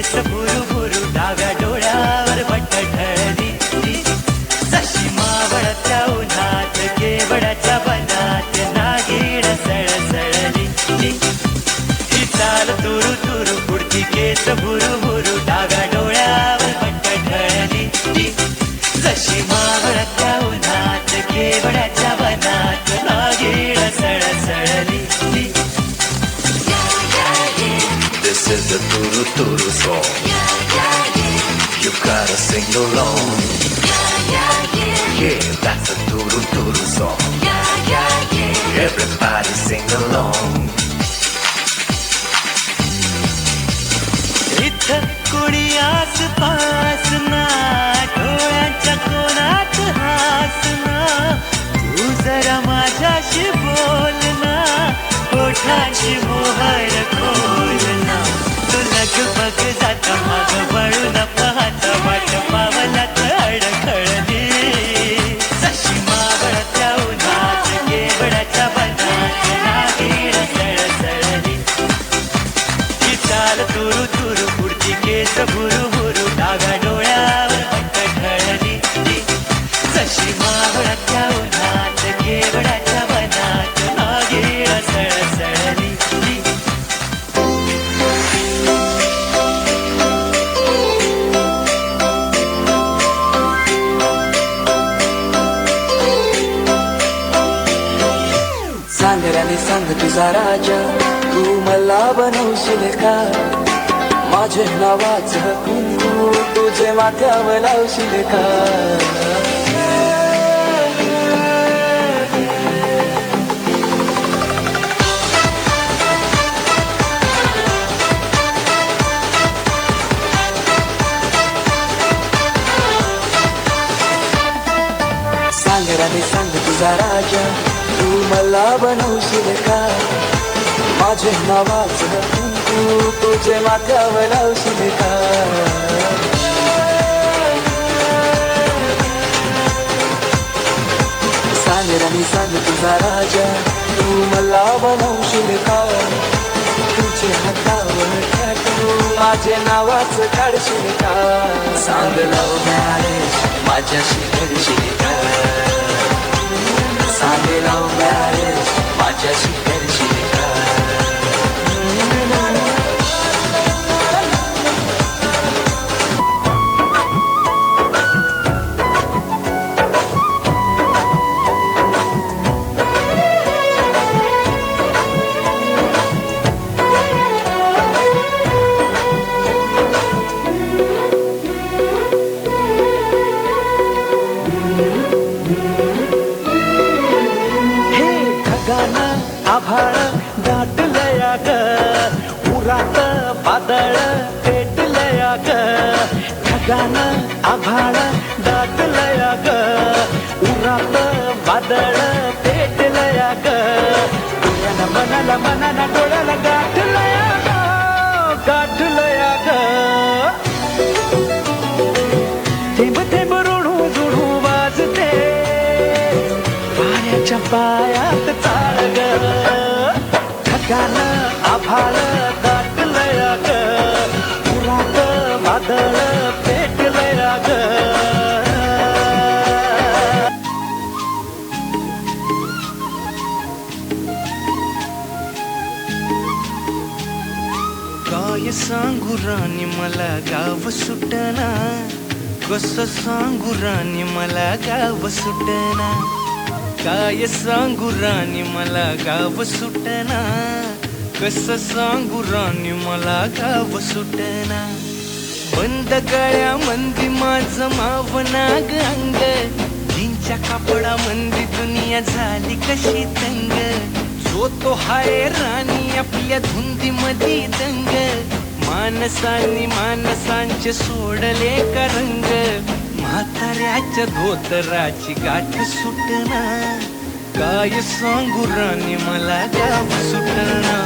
केस भुरू भुरू डाव्या डोळ्यावर बट ढळली जशी मावळत्या उन्हात केवड्याच्या बनात नागिण सळसळली ही चाल तुरु तुरु पुढची केस भुरू भुरू डाव्या डोळ्यावर बट ढळली जशी मावळत्या उन्हात केवड्याच्या बनात Naagin सळसळली. This is the Turu Turu song. You gotta sing along. Yeah, that's a Turu Turu song. Everybody sing along. इथं कुणी आसपास ना डोळ्यांच्या कोणात हासना तू जरा माझ्याशी बोल ना ओठांची मोहर खोल ना तू लगबग जाता माग वळून पाहता वाट पावलात अडखळली जशी मावळत्या उन्हात केवड्याच्या बनात नागिण सळसळली ही चाल तुरु तुरु पुढची केस भुरू भुरू डाव्या डोळ्यावर बट ढळली जशी मावळत्या उन्हात केवड्याच्या बनात नागिण सळसळली. सांगऱ्याने सांग तुझा राजा तू मला बनवशील का माझे नावाचं कुंकू तुझे माथ्यावर लावशील का सांगऱ्याने सांग तुझा राजा तू मला बनवशील का माझे नावाचं कुंकू तुझे माथ्यावर लावशील का सांगऱ्याने सांग तुझा राजा तू मला बनवशील का तुझे हातावर टॅटू माझे नावाचं काढशील का सांग लव मॅरेज माझ्याशी करशील का सांग लव मॅरेज माझ्याशी करशील का आभाळ दाटलया ग उरात वादळ पेटलया ग ढगान आभाळ दाटलया ग उरात वादळ पेटलया ग डोळ्याला मनाला मनाला डोळ्याला गाठलया ग थेंब थेंब रुणू जुणू वाजते पाण्याच्या पायात चाळ ग ढगान आभाळ दाटलया ग उरात वादळ पेटलया ग काय सांगू राणी मला गाव सुटना कसं सांगू राणी मला गाव सुटना काय सांगू राणी मला गाव सुटना कसं सांगू राणी मला गाव सुटना बंद गळ्या मंदी माझं मावना ग अंग जींच्या कापडा मंदी दुनिया झाली कशी तंग जो तो हाय राणी आपल्या धुंदी मधी दंग मानसांनी मानसांचे सोडले का रंग म्हाताऱ्याच्या धोतराची गाठ सुटना काय सांगू राणी मला गाव सुटना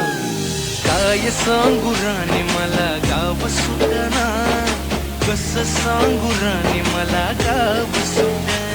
काय सांगू राणी मला गाव सुटना कसं सांगू राणी मला गाव सुटना